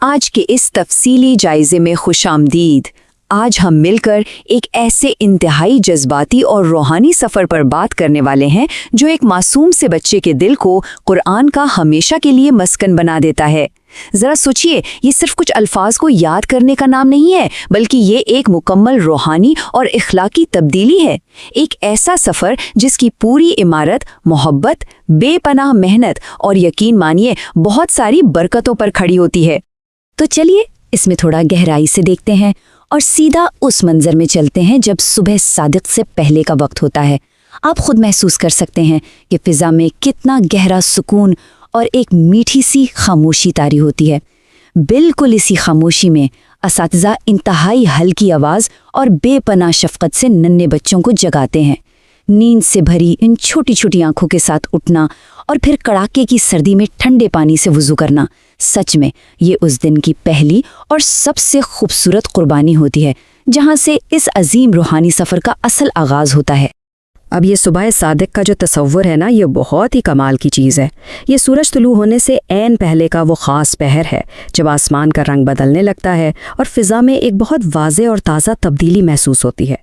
آج کے اس تفصیلی جائزے میں خوش آمدید۔ آج ہم مل کر ایک ایسے انتہائی جذباتی اور روحانی سفر پر بات کرنے والے ہیں جو ایک معصوم سے بچے کے دل کو قرآن کا ہمیشہ کے لیے مسکن بنا دیتا ہے۔ ذرا سوچئے، یہ صرف کچھ الفاظ کو یاد کرنے کا نام نہیں ہے، بلکہ یہ ایک مکمل روحانی اور اخلاقی تبدیلی ہے۔ ایک ایسا سفر جس کی پوری عمارت محبت، بے پناہ محنت اور یقین مانیے بہت ساری برکتوں پر کھڑی ہوتی ہے۔ تو چلیے اس میں تھوڑا گہرائی سے دیکھتے ہیں اور سیدھا اس منظر میں چلتے ہیں جب صبح صادق سے پہلے کا وقت ہوتا ہے۔ آپ خود محسوس کر سکتے ہیں کہ فضا میں کتنا گہرا سکون اور ایک میٹھی سی خاموشی طاری ہوتی ہے۔ بالکل اسی خاموشی میں اساتذہ انتہائی ہلکی آواز اور بے پناہ شفقت سے ننھے بچوں کو جگاتے ہیں۔ نیند سے بھری ان چھوٹی چھوٹی آنکھوں کے ساتھ اٹھنا اور پھر کڑاکے کی سردی میں ٹھنڈے پانی سے وضو کرنا، سچ میں یہ اس دن کی پہلی اور سب سے خوبصورت قربانی ہوتی ہے جہاں سے اس عظیم روحانی سفر کا اصل آغاز ہوتا ہے۔ اب یہ صبح صادق کا جو تصور ہے نا، یہ بہت ہی کمال کی چیز ہے۔ یہ سورج طلوع ہونے سے عین پہلے کا وہ خاص پہر ہے جب آسمان کا رنگ بدلنے لگتا ہے اور فضا میں ایک بہت واضح اور تازہ تبدیلی محسوس ہوتی ہے۔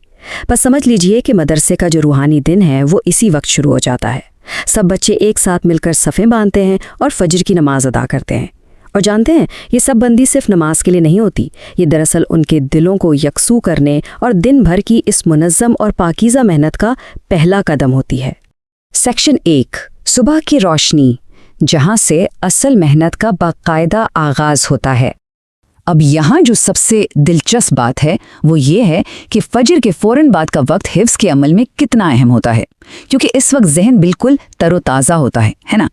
بس سمجھ لیجئے کہ مدرسے کا جو روحانی دن ہے وہ اسی وقت شروع ہو جاتا ہے۔ سب بچے ایک ساتھ مل کر صفیں باندھتے ہیں اور فجر کی نماز ادا کرتے ہیں۔ اور جانتے ہیں، یہ سب بندی صرف نماز کے لیے نہیں ہوتی، یہ دراصل ان کے دلوں کو یکسو کرنے اور دن بھر کی اس منظم اور پاکیزہ محنت کا پہلا قدم ہوتی ہے۔ سیکشن 1، صبح کی روشنی، جہاں سے اصل محنت کا باقاعدہ آغاز ہوتا ہے۔ اب یہاں جو سب سے دلچسپ بات ہے وہ یہ ہے کہ فجر کے فوراً بعد کا وقت حفظ کے عمل میں کتنا اہم ہوتا ہے، کیونکہ اس وقت ذہن بالکل تر و تازہ ہوتا ہے نا؟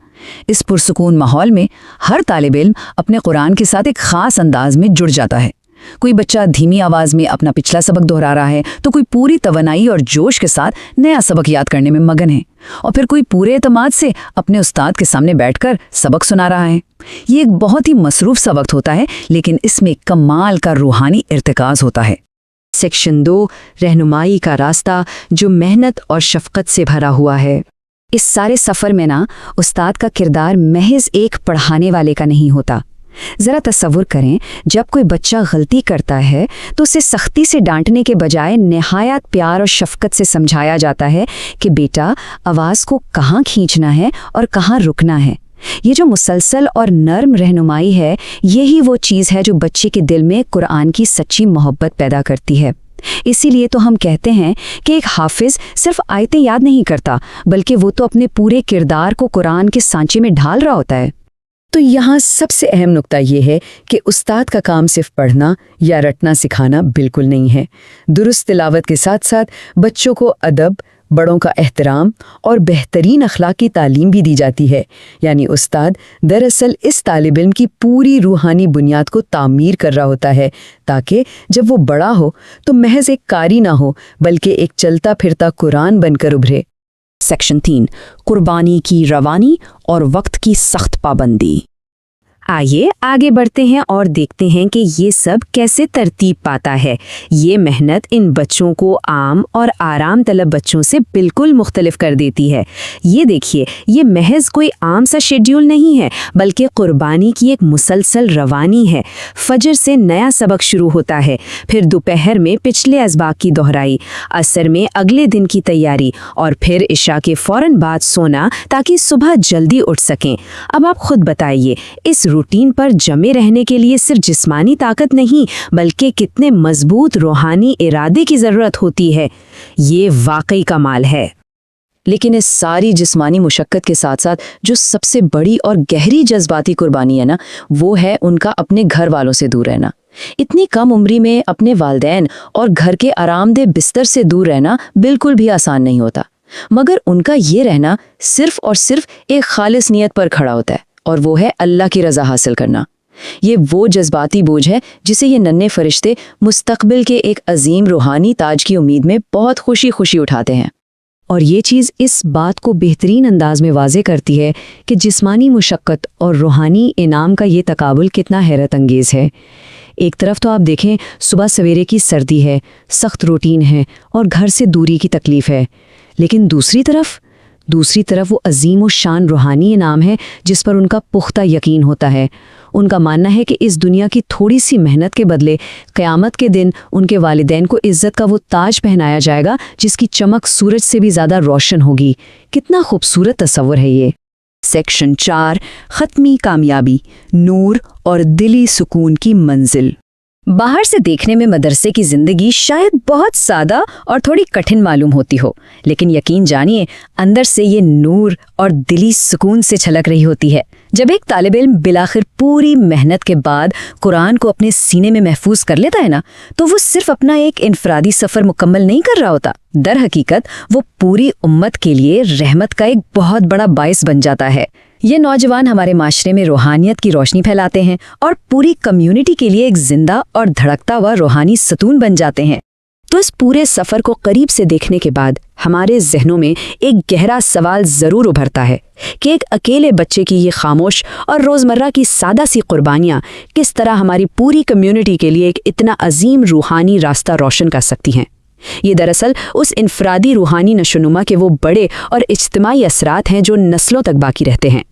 اس پرسکون ماحول میں ہر طالب علم اپنے قرآن کے ساتھ ایک خاص انداز میں جڑ جاتا ہے۔ کوئی بچہ دھیمی آواز میں اپنا پچھلا سبق دہرا رہا ہے تو کوئی پوری توانائی اور جوش کے ساتھ نیا سبق یاد کرنے میں مگن ہے، اور پھر کوئی پورے اعتماد سے اپنے استاد کے سامنے بیٹھ کر سبق سنا رہا ہے۔ یہ ایک بہت ہی مصروف سا وقت ہوتا ہے، لیکن اس میں کمال کا روحانی ارتکاز ہوتا ہے۔ سیکشن 2، رہنمائی کا راستہ جو محنت اور شفقت سے بھرا ہوا ہے۔ اس سارے سفر میں نا استاد کا کردار محض ایک پڑھانے والے کا نہیں ہوتا۔ ذرا تصور کریں، جب کوئی بچہ غلطی کرتا ہے تو اسے سختی سے ڈانٹنے کے بجائے نہایت پیار اور شفقت سے سمجھایا جاتا ہے کہ بیٹا، آواز کو کہاں کھینچنا ہے اور کہاں رکنا ہے۔ یہ جو مسلسل اور نرم رہنمائی ہے، یہی وہ چیز ہے جو بچے کے دل میں قرآن کی سچی محبت پیدا کرتی ہے۔ اسی لیے تو ہم کہتے ہیں کہ ایک حافظ صرف آیتیں یاد نہیں کرتا، بلکہ وہ تو اپنے پورے کردار کو قرآن کے سانچے میں ڈھال رہا ہوتا ہے۔ تو یہاں سب سے اہم نقطہ یہ ہے کہ استاد کا کام صرف پڑھنا یا رٹنا سکھانا بالکل نہیں ہے۔ درست تلاوت کے ساتھ ساتھ بچوں کو ادب، بڑوں کا احترام اور بہترین اخلاقی تعلیم بھی دی جاتی ہے۔ یعنی استاد دراصل اس طالب علم کی پوری روحانی بنیاد کو تعمیر کر رہا ہوتا ہے، تاکہ جب وہ بڑا ہو تو محض ایک قاری نہ ہو، بلکہ ایک چلتا پھرتا قرآن بن کر ابھرے۔ سیکشن 3، قربانی کی روانی اور وقت کی سخت پابندی۔ آئیے آگے بڑھتے ہیں اور دیکھتے ہیں کہ یہ سب کیسے ترتیب پاتا ہے۔ یہ محنت ان بچوں کو عام اور آرام طلب بچوں سے بالکل مختلف کر دیتی ہے۔ یہ دیکھیے، یہ محض کوئی عام سا شیڈیول نہیں ہے، بلکہ قربانی کی ایک مسلسل روانی ہے۔ فجر سے نیا سبق شروع ہوتا ہے، پھر دوپہر میں پچھلے اسباق کی دہرائی، عصر میں اگلے دن کی تیاری، اور پھر عشاء کے فوراً بعد سونا تاکہ صبح جلدی اٹھ سکیں۔ اب آپ خود بتائیے، اس روٹین پر جمے رہنے کے لیے صرف جسمانی طاقت نہیں، بلکہ کتنے مضبوط روحانی ارادے کی ضرورت ہوتی ہے۔ یہ واقعی کمال ہے۔ لیکن اس ساری جسمانی مشقت کے ساتھ ساتھ جو سب سے بڑی اور گہری جذباتی قربانی ہے نا، وہ ہے ان کا اپنے گھر والوں سے دور رہنا۔ اتنی کم عمری میں اپنے والدین اور گھر کے آرام دہ بستر سے دور رہنا بالکل بھی آسان نہیں ہوتا، مگر ان کا یہ رہنا صرف اور صرف ایک خالص نیت پر کھڑا ہوتا ہے، اور وہ ہے اللہ کی رضا حاصل کرنا۔ یہ وہ جذباتی بوجھ ہے جسے یہ ننھے فرشتے مستقبل کے ایک عظیم روحانی تاج کی امید میں بہت خوشی خوشی اٹھاتے ہیں۔ اور یہ چیز اس بات کو بہترین انداز میں واضح کرتی ہے کہ جسمانی مشقت اور روحانی انعام کا یہ تقابل کتنا حیرت انگیز ہے۔ ایک طرف تو آپ دیکھیں، صبح سویرے کی سردی ہے، سخت روٹین ہے اور گھر سے دوری کی تکلیف ہے، لیکن دوسری طرف دوسری طرف وہ عظیم و شان روحانی انعام ہے جس پر ان کا پختہ یقین ہوتا ہے۔ ان کا ماننا ہے کہ اس دنیا کی تھوڑی سی محنت کے بدلے قیامت کے دن ان کے والدین کو عزت کا وہ تاج پہنایا جائے گا جس کی چمک سورج سے بھی زیادہ روشن ہوگی۔ کتنا خوبصورت تصور ہے یہ۔ سیکشن 4، ختمی کامیابی، نور اور دلی سکون کی منزل۔ باہر سے دیکھنے میں مدرسے کی زندگی شاید بہت سادہ اور تھوڑی کٹھن معلوم ہوتی ہو، لیکن یقین جانیے اندر سے یہ نور اور دلی سکون سے چھلک رہی ہوتی ہے۔ جب ایک طالب علم بالآخر پوری محنت کے بعد قرآن کو اپنے سینے میں محفوظ کر لیتا ہے نا، تو وہ صرف اپنا ایک انفرادی سفر مکمل نہیں کر رہا ہوتا، در حقیقت وہ پوری امت کے لیے رحمت کا ایک بہت بڑا باعث بن جاتا ہے۔ یہ نوجوان ہمارے معاشرے میں روحانیت کی روشنی پھیلاتے ہیں اور پوری کمیونٹی کے لیے ایک زندہ اور دھڑکتا ہوا روحانی ستون بن جاتے ہیں۔ تو اس پورے سفر کو قریب سے دیکھنے کے بعد ہمارے ذہنوں میں ایک گہرا سوال ضرور ابھرتا ہے کہ ایک اکیلے بچے کی یہ خاموش اور روزمرہ کی سادہ سی قربانیاں کس طرح ہماری پوری کمیونٹی کے لیے ایک اتنا عظیم روحانی راستہ روشن کر سکتی ہیں۔ یہ دراصل اس انفرادی روحانی نشوونما کے وہ بڑے اور اجتماعی اثرات ہیں جو نسلوں تک باقی رہتے ہیں۔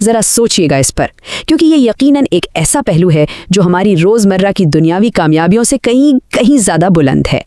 ذرا سوچئے گا اس پر، کیونکہ یہ یقیناً ایک ایسا پہلو ہے جو ہماری روزمرہ کی دنیاوی کامیابیوں سے کہیں زیادہ بلند ہے۔